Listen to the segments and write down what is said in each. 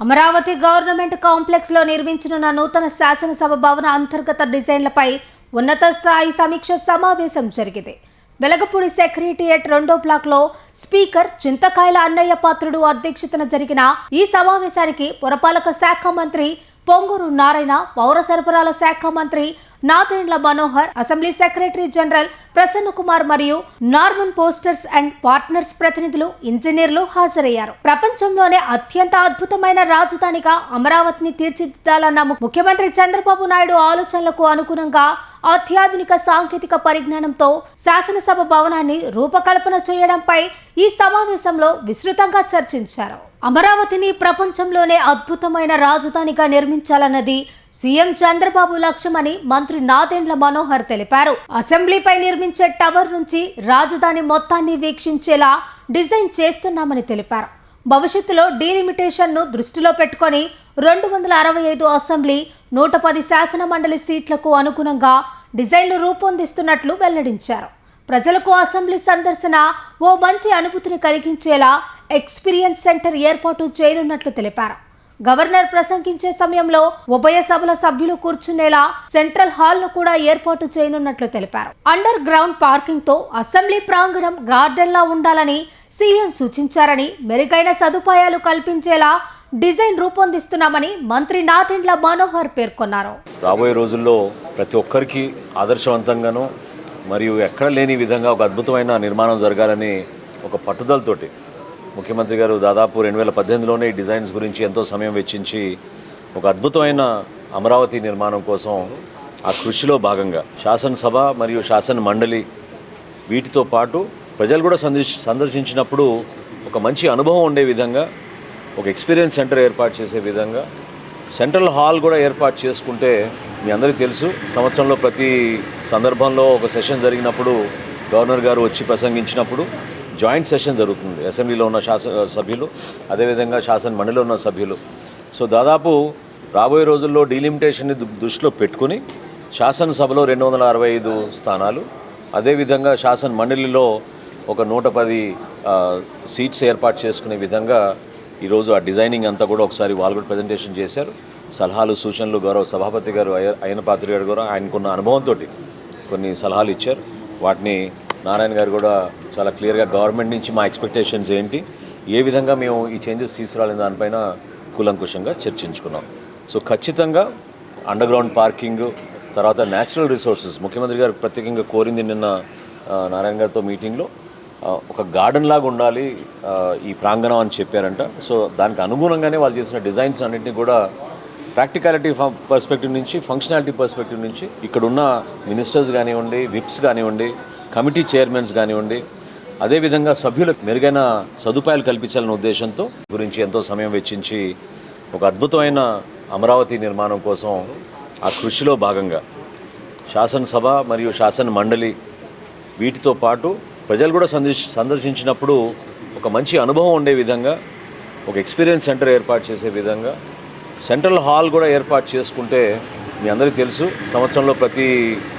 Amaravati government complex లో నిర్మించనున్న నూతన శాసనసభ భవన అంతర్గత డిజైన్లపై ఉన్నత స్థాయి సమీక్ష సమావేశం జరిగింది. వెలగపూడి సెక్రటేరియట్ 2వ బ్లాక్ లో స్పీకర్ చింతకాయల అన్నయ్య పాత్రుడు అధ్యక్షతన జరిగిన ఈ సమావేశానికి పురపాలక శాఖ మంత్రి పొంగూరు నారాయణ, పౌర సరఫరాల శాఖ మంత్రి Nadendla Manohar, assembly secretary general Prasanna Kumar మరియు నార్మన్ పోస్టర్స్ అండ్ పార్ట్నర్స్ ప్రతినిధులు, ఇంజనీర్లు హాజరయ్యారు. ప్రపంచంలోనే అత్యంత అద్భుతమైన రాజధానిగా అమరావతిని తీర్చిదిద్దాలన్న ముఖ్యమంత్రి చంద్రబాబు నాయుడు ఆలోచనలకు అనుగుణంగా అత్యాధునిక సాంకేతిక పరిజ్ఞానంతో శాసనసభ భవనాన్ని రూపకల్పన చేయడంపై ఈ సమావేశంలో విస్తృతంగా చర్చించారు. అమరావతిని ప్రపంచంలోనే అద్భుతమైన రాజధానిగా నిర్మించాలన్నది సీఎం చంద్రబాబు లక్ష్యమని మంత్రి నాదెండ్ల మనోహర్ తెలిపారు. అసెంబ్లీపై నిర్మించే టవర్ నుంచి రాజధాని మొత్తాన్ని వీక్షించేలా డిజైన్ చేస్తున్నామని తెలిపారు. భవిష్యత్తులో డీలిమిటేషన్ ను దృష్టిలో పెట్టుకొని 265 అసెంబ్లీ, 110 శాసన మండలి సీట్లకు అనుగుణంగా డిజైన్లు రూపొందిస్తున్నట్లు వెల్లడించారు. ప్రజలకు అసెంబ్లీ సందర్శన ఓ మంచి అనుభూతిని కలిగించేలా ఎక్స్పీరియన్స్ సెంటర్ ఏర్పాటు చేయనున్నట్లు తెలిపారు. గవర్నర్ ప్రసంగించే సమయంలో ఉభయ సభల సభ్యులు కూర్చునేలా సెంట్రల్ హాల్ ను కూడా ఏర్పాటు చేయనున్నట్లు తెలిపారు. అండర్ గ్రౌండ్ పార్కింగ్ తో అసెంబ్లీ ప్రాంగణం గార్డెన్ లా ఉండాలని సీఎం సూచించారని, మెరుగైన సదుపాయాలు కల్పించేలా డిజైన్ రూపొందిస్తున్నామని మంత్రి నాదెండ్ల మనోహర్ పేర్కొన్నారు. రాబోయే రోజుల్లో ప్రతి ఒక్కరికి ఆదర్శవంతంగాను మరియు ఎక్కడ లేని విధంగా ఒక అద్భుతమైన నిర్మాణం జరగాలని ఒక పట్టుదలతోటి ముఖ్యమంత్రి గారు దాదాపు 2018లోనే ఈ డిజైన్స్ గురించి ఎంతో సమయం వెచ్చించి ఒక అద్భుతమైన అమరావతి నిర్మాణం కోసం ఆ కృషిలో భాగంగా శాసనసభ మరియు శాసన మండలి వీటితో పాటు ప్రజలు కూడా సందర్శించినప్పుడు ఒక మంచి అనుభవం ఉండే విధంగా ఒక ఎక్స్పీరియన్స్ సెంటర్ ఏర్పాటు చేసే విధంగా సెంట్రల్ హాల్ కూడా ఏర్పాటు చేసుకుంటే, మీ అందరికీ తెలుసు, సంవత్సరంలో ప్రతి సందర్భంలో ఒక సెషన్ జరిగినప్పుడు గవర్నర్ గారు వచ్చి ప్రసంగించినప్పుడు జాయింట్ సెషన్ జరుగుతుంది. అసెంబ్లీలో ఉన్న సభ్యులు, అదేవిధంగా శాసన మండలిలో ఉన్న సభ్యులు. సో దాదాపు రాబోయే రోజుల్లో డీలిమిటేషన్ని దృష్టిలో పెట్టుకుని శాసనసభలో 265 స్థానాలు, అదేవిధంగా శాసన మండలిలో ఒక 110 సీట్స్ ఏర్పాటు చేసుకునే విధంగా ఈరోజు ఆ డిజైనింగ్ అంతా కూడా ఒకసారి వాళ్ళు కూడా ప్రజెంటేషన్ చేశారు. సలహాలు, సూచనలు గౌరవ సభాపతి గారు అయ్యన పాత్రి గారు కూడా ఆయనకున్న అనుభవంతో కొన్ని సలహాలు ఇచ్చారు. వాటిని నారాయణ గారు కూడా చాలా క్లియర్గా గవర్నమెంట్ నుంచి మా ఎక్స్పెక్టేషన్స్ ఏంటి, ఏ విధంగా మేము ఈ చేంజెస్ తీసుకురాలని దానిపైన కూలంకుషంగా చర్చించుకున్నాం. సో ఖచ్చితంగా అండర్ గ్రౌండ్ పార్కింగ్, తర్వాత న్యాచురల్ రిసోర్సెస్ ముఖ్యమంత్రి గారు ప్రత్యేకంగా కోరింది నిన్న నారాయణ గారితో మీటింగ్లో, ఒక గార్డెన్ లాగా ఉండాలి ఈ ప్రాంగణం అని చెప్పారంట. సో దానికి అనుగుణంగానే వాళ్ళు చేసిన డిజైన్స్ అన్నింటినీ కూడా ప్రాక్టికాలిటీ పర్స్పెక్టివ్ నుంచి, ఫంక్షనాలిటీ పర్స్పెక్టివ్ నుంచి ఇక్కడున్న మినిస్టర్స్ కానివ్వండి, విప్స్ కానివ్వండి, కమిటీ చైర్మన్స్ కానివ్వండి, అదేవిధంగా సభ్యులకు మెరుగైన సదుపాయాలు కల్పించాలనే ఉద్దేశంతో గురించి ఎంతో సమయం వెచ్చించి ఒక అద్భుతమైన అమరావతి నిర్మాణం కోసం ఆ కృషిలో భాగంగా శాసనసభ మరియు శాసన మండలి వీటితో పాటు ప్రజలు కూడా సందర్శించినప్పుడు ఒక మంచి అనుభవం ఉండే విధంగా ఒక ఎక్స్పీరియన్స్ సెంటర్ ఏర్పాటు చేసే విధంగా సెంట్రల్ హాల్ కూడా ఏర్పాటు చేసుకుంటే, మీ అందరికీ తెలుసు, సంవత్సరంలో ప్రతి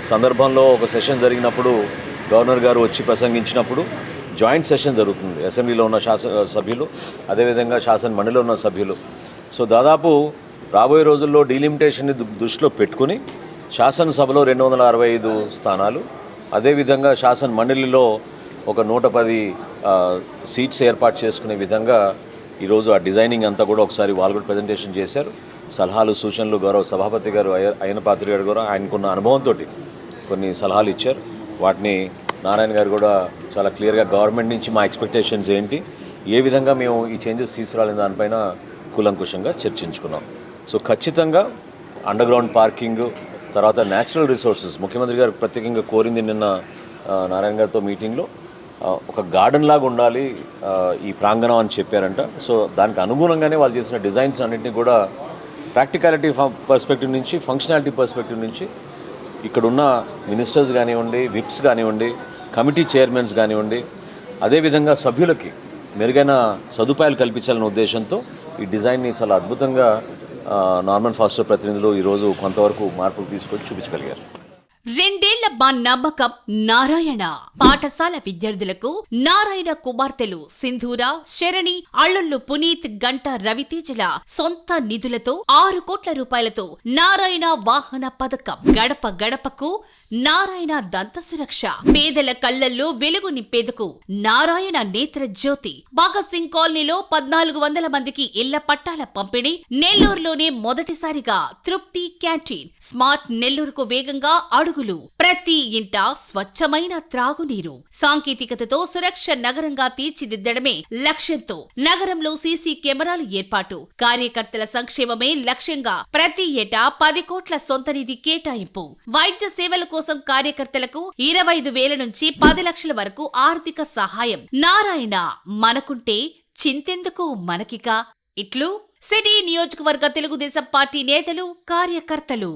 సందర్భంలో ఒక సెషన్ జరిగినప్పుడు గవర్నర్ గారు వచ్చి ప్రసంగించినప్పుడు జాయింట్ సెషన్ జరుగుతుంది. అసెంబ్లీలో ఉన్న సభ్యులు, అదేవిధంగా శాసన మండలిలో ఉన్న సభ్యులు. సో దాదాపు రాబోయే రోజుల్లో డీలిమిటేషన్ని దృష్టిలో పెట్టుకుని శాసనసభలో 265 స్థానాలు, అదేవిధంగా శాసన మండలిలో ఒక 110 సీట్స్ ఏర్పాటు చేసుకునే విధంగా ఈరోజు ఆ డిజైనింగ్ అంతా కూడా ఒకసారి వాళ్ళు కూడా ప్రజెంటేషన్ చేశారు. సలహాలు, సూచనలు గౌరవ సభాపతి గారు అయ్యన పాత్రి గారు కూడా ఆయనకున్న అనుభవంతో కొన్ని సలహాలు ఇచ్చారు. వాటిని నారాయణ గారు కూడా చాలా క్లియర్గా గవర్నమెంట్ నుంచి మా ఎక్స్పెక్టేషన్స్ ఏంటి, ఏ విధంగా మేము ఈ చేంజెస్ తీసుకురాలని దానిపైన కూలంకుషంగా చర్చించుకున్నాం. సో ఖచ్చితంగా అండర్ గ్రౌండ్ పార్కింగ్, తర్వాత న్యాచురల్ రిసోర్సెస్ ముఖ్యమంత్రి గారు ప్రత్యేకంగా కోరింది నిన్న నారాయణ గారితో మీటింగ్లో, ఒక గార్డెన్ లాగా ఉండాలి ఈ ప్రాంగణం అని చెప్పారంట. సో దానికి అనుగుణంగానే వాళ్ళు చేసిన డిజైన్స్ అన్నింటినీ కూడా ప్రాక్టికాలిటీ పర్స్పెక్టివ్ నుంచి, ఫంక్షనాలిటీ పర్స్పెక్టివ్ నుంచి ఇక్కడున్న మినిస్టర్స్ కానివ్వండి, విప్స్ కానివ్వండి, కమిటీ చైర్మన్స్ కానివ్వండి, అదేవిధంగా సభ్యులకి మెరుగైన సదుపాయాలు కల్పించాలనే ఉద్దేశంతో ఈ డిజైన్ని చాలా అద్భుతంగా నార్మన్ ఫాస్టర్ ప్రతినిధులు ఈరోజు కొంతవరకు మార్పులు తీసుకొచ్చి చూపించగలిగారు. రెండేళ్ల మా నమ్మకం నారాయణ. పాఠశాల విద్యార్థులకు నారాయణ కుమార్తెలు సింధూర, శరణి, అల్లుళ్ళు పునీత్, గంట రవితేజల సొంత నిధులతో 6 కోట్ల రూపాయలతో నారాయణ వాహన పథకం. గడప గడపకు నారాయణ దంత సురక్ష. పేదల కళ్లల్లో వెలుగు నింపేందుకు నారాయణ నేత్ర జ్యోతి. భగత్ సింగ్ కాలనీలో 1400 మందికి ఇళ్ల పట్టాల పంపిణీ. నెల్లూరులోనే మొదటిసారిగా తృప్తి క్యాంటీన్. స్మార్ట్ నెల్లూరుకు వేగంగా అడుగులు. ప్రతి ఇంట స్వచ్ఛమైన త్రాగునీరు. సాంకేతికతతో సురక్ష నగరంగా తీర్చిదిద్దడమే లక్ష్యంతో నగరంలో సీసీ కెమెరాలు ఏర్పాటు. కార్యకర్తల సంక్షేమమే లక్ష్యంగా ప్రతి ఏటా 10 కోట్ల సొంత నిధి కేటాయింపు. వైద్య సేవల కోసం కార్యకర్తలకు 25,000 నుంచి 10 లక్షల వరకు ఆర్థిక సహాయం. నారాయణ మనకుంటే చింతెందుకు మనకిక. ఇట్లు సిటీ నియోజకవర్గ తెలుగుదేశం పార్టీ నేతలు, కార్యకర్తలు.